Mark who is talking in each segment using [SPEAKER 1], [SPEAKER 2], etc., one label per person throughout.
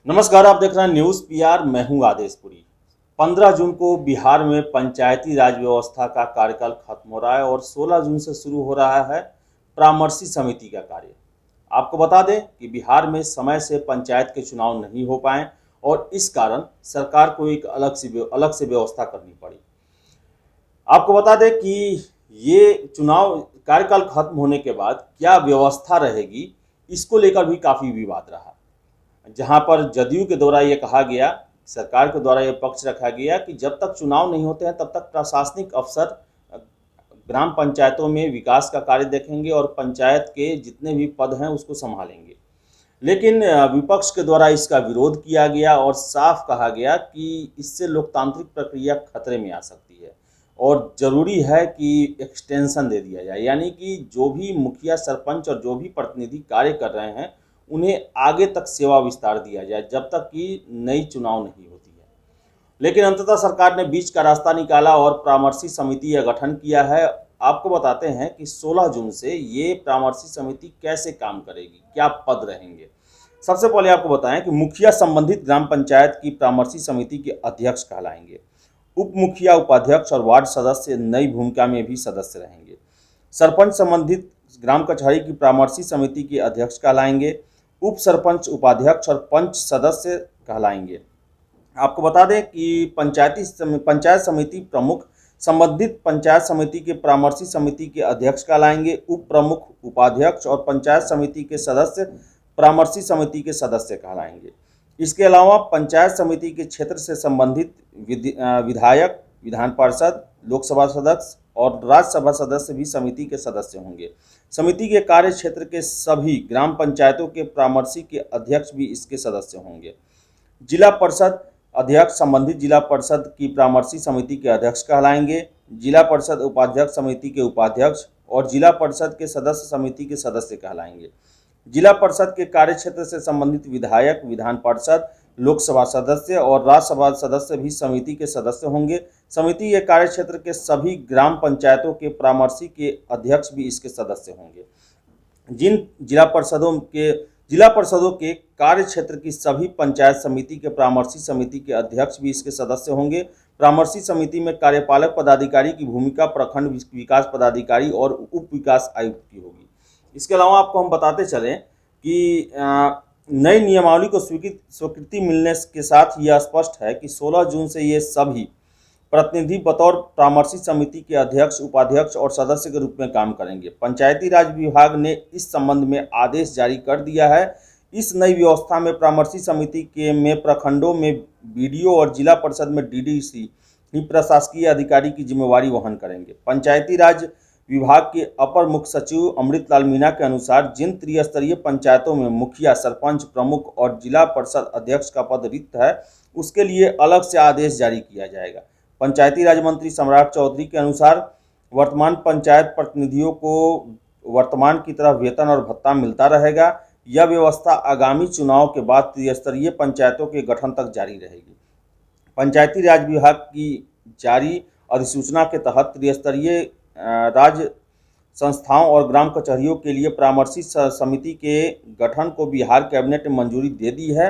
[SPEAKER 1] नमस्कार, आप देख रहे हैं न्यूज़ पीआर। मैं हूं आदेशपुरी। 15 जून को बिहार में पंचायती राज व्यवस्था का कार्यकाल खत्म हो रहा है और 16 जून से शुरू हो रहा है परामर्शी समिति का कार्य। आपको बता दें कि बिहार में समय से पंचायत के चुनाव नहीं हो पाए और इस कारण सरकार को एक अलग से व्यवस्था करनी पड़ी। आपको बता दें कि ये चुनाव कार्यकाल खत्म होने के बाद क्या व्यवस्था रहेगी, इसको लेकर भी काफ़ी विवाद रहा। जहां पर जदयू के द्वारा ये कहा गया, सरकार के द्वारा ये पक्ष रखा गया कि जब तक चुनाव नहीं होते हैं तब तक प्रशासनिक अफसर ग्राम पंचायतों में विकास का कार्य देखेंगे और पंचायत के जितने भी पद हैं उसको संभालेंगे। लेकिन विपक्ष के द्वारा इसका विरोध किया गया और साफ कहा गया कि इससे लोकतांत्रिक प्रक्रिया खतरे में आ सकती है और ज़रूरी है कि एक्सटेंशन दे दिया जाए, यानी कि जो भी मुखिया, सरपंच और जो भी प्रतिनिधि कार्य कर रहे हैं उन्हें आगे तक सेवा विस्तार दिया जाए जब तक कि नई चुनाव नहीं होती है। लेकिन अंततः सरकार ने बीच का रास्ता निकाला और परामर्शी समिति का गठन किया है। आपको बताते हैं कि 16 जून से ये परामर्शी समिति कैसे काम करेगी, क्या पद रहेंगे। सबसे पहले आपको बताएं कि मुखिया संबंधित ग्राम पंचायत की परामर्शी समिति के अध्यक्ष कहलाएंगे। उप मुखिया, उपाध्यक्ष और वार्ड सदस्य नई भूमिका में भी सदस्य रहेंगे। सरपंच संबंधित ग्राम कचहरी की परामर्शी समिति के अध्यक्ष कहलाएंगे। उप सरपंच, उपाध्यक्ष और पंच सदस्य कहलाएंगे। आपको बता दें कि पंचायत समिति प्रमुख संबंधित पंचायत समिति के परामर्शी समिति के अध्यक्ष कहलाएंगे। उप प्रमुख, उपाध्यक्ष और पंचायत समिति के सदस्य परामर्शी समिति के सदस्य कहलाएंगे। इसके अलावा पंचायत समिति के क्षेत्र से संबंधित विधायक, विधान पार्षद, लोकसभा सदस्य और राज्यसभा सदस्य भी समिति के सदस्य होंगे। समिति के कार्य क्षेत्र के सभी ग्राम पंचायतों के परामर्शी के अध्यक्ष भी इसके सदस्य होंगे। जिला परिषद अध्यक्ष संबंधित जिला परिषद की परामर्शी समिति के अध्यक्ष कहलाएंगे। जिला परिषद उपाध्यक्ष समिति के उपाध्यक्ष और जिला परिषद के सदस्य समिति के सदस्य कहलाएंगे। जिला परिषद के कार्य क्षेत्र से संबंधित विधायक, विधान पार्षद, लोकसभा सदस्य और राज्यसभा सदस्य भी समिति के सदस्य होंगे। समिति के कार्य क्षेत्र के सभी ग्राम पंचायतों के परामर्शी के अध्यक्ष भी इसके सदस्य होंगे। जिन जिला परिषदों के कार्य क्षेत्र की सभी पंचायत समिति के परामर्शी समिति के अध्यक्ष भी इसके सदस्य होंगे। परामर्शी समिति में कार्यपालक पदाधिकारी की भूमिका प्रखंड विकास पदाधिकारी और उप विकास आयुक्त की होगी। इसके अलावा आपको हम बताते चलें कि नई नियमावली को स्वीकृति मिलने के साथ यह स्पष्ट है कि 16 जून से ये सभी प्रतिनिधि बतौर परामर्शी समिति के अध्यक्ष, उपाध्यक्ष और सदस्य के रूप में काम करेंगे। पंचायती राज विभाग ने इस संबंध में आदेश जारी कर दिया है। इस नई व्यवस्था में परामर्शी समिति में प्रखंडों में बीडीओ और जिला परिषद में डीडीसी ही प्रशासकीय अधिकारी की जिम्मेवारी वहन करेंगे। पंचायती राज विभाग के अपर मुख्य सचिव अमृतलाल मीणा के अनुसार जिन त्रिस्तरीय पंचायतों में मुखिया, सरपंच, प्रमुख और जिला परिषद अध्यक्ष का पद रिक्त है उसके लिए अलग से आदेश जारी किया जाएगा। पंचायती राज मंत्री सम्राट चौधरी के अनुसार वर्तमान पंचायत प्रतिनिधियों को वर्तमान की तरह वेतन और भत्ता मिलता रहेगा। यह व्यवस्था आगामी चुनाव के बाद त्रिस्तरीय पंचायतों के गठन तक जारी रहेगी। पंचायती राज विभाग की जारी अधिसूचना के तहत त्रिस्तरीय राज्य संस्थाओं और ग्राम कचहरियों के लिए परामर्शी समिति के गठन को बिहार कैबिनेट ने मंजूरी दे दी है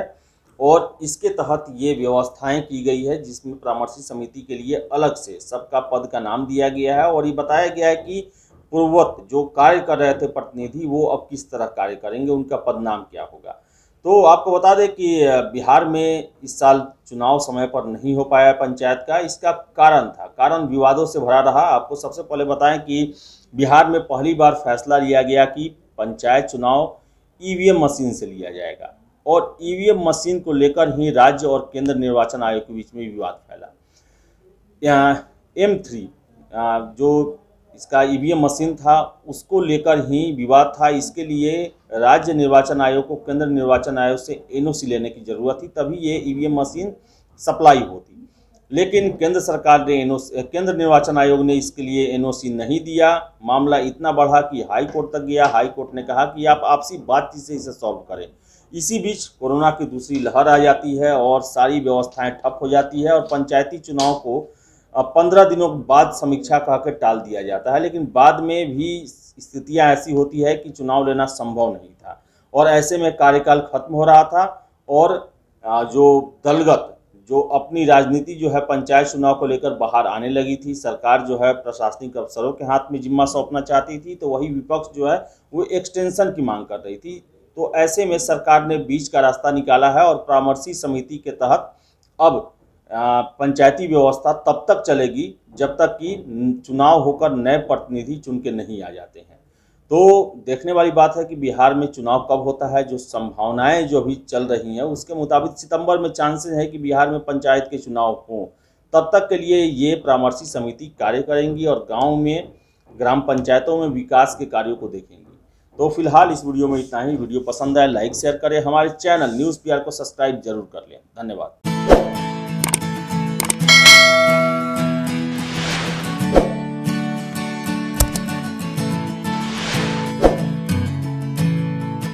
[SPEAKER 1] और इसके तहत ये व्यवस्थाएं की गई है जिसमें परामर्शी समिति के लिए अलग से सबका पद का नाम दिया गया है और ये बताया गया है कि पूर्ववत जो कार्य कर रहे थे प्रतिनिधि वो अब किस तरह कार्य करेंगे, उनका पद नाम क्या होगा। तो आपको बता दें कि बिहार में इस साल चुनाव समय पर नहीं हो पाया पंचायत का। इसका कारण विवादों से भरा रहा। आपको सबसे पहले बताएं कि बिहार में पहली बार फैसला लिया गया कि पंचायत चुनाव ईवीएम मशीन से लिया जाएगा और ईवीएम मशीन को लेकर ही राज्य और केंद्र निर्वाचन आयोग के बीच में विवाद फैला। यहाँ M3 जो इसका ईवीएम मशीन था उसको लेकर ही विवाद था। इसके लिए राज्य निर्वाचन आयोग को केंद्र निर्वाचन आयोग से एनओसी लेने की ज़रूरत थी, तभी ये ईवीएम मशीन सप्लाई होती। लेकिन केंद्र निर्वाचन आयोग ने इसके लिए एनओसी नहीं दिया। मामला इतना बढ़ा कि हाई कोर्ट तक गया। हाई कोर्ट ने कहा कि आप आपसी बातचीत से इसे सॉल्व करें। इसी बीच कोरोना की दूसरी लहर आ जाती है और सारी व्यवस्थाएं ठप हो जाती है और पंचायती चुनाव को 15 दिनों बाद समीक्षा कहकर टाल दिया जाता है। लेकिन बाद में भी स्थितियां ऐसी होती है कि चुनाव लेना संभव नहीं था और ऐसे में कार्यकाल खत्म हो रहा था और जो दलगत जो अपनी राजनीति जो है पंचायत चुनाव को लेकर बाहर आने लगी थी, सरकार जो है प्रशासनिक अफसरों के हाथ में जिम्मा सौंपना चाहती थी, तो वही विपक्ष जो है वो एक्सटेंशन की मांग कर रही थी। तो ऐसे में सरकार ने बीच का रास्ता निकाला है और परामर्शी समिति के तहत अब पंचायती व्यवस्था तब तक चलेगी जब तक कि चुनाव होकर नए प्रतिनिधि चुन के नहीं आ जाते हैं। तो देखने वाली बात है कि बिहार में चुनाव कब होता है। जो संभावनाएं जो अभी चल रही हैं उसके मुताबिक सितंबर में चांसेस है कि बिहार में पंचायत के चुनाव हों। तब तक के लिए ये परामर्शी समिति कार्य करेंगी और गांव में ग्राम पंचायतों में विकास के कार्यों को देखेंगी। तो फिलहाल इस वीडियो में इतना ही। वीडियो पसंद आए लाइक शेयर करें, हमारे चैनल न्यूज़ पीआर को सब्सक्राइब जरूर कर लें। धन्यवाद।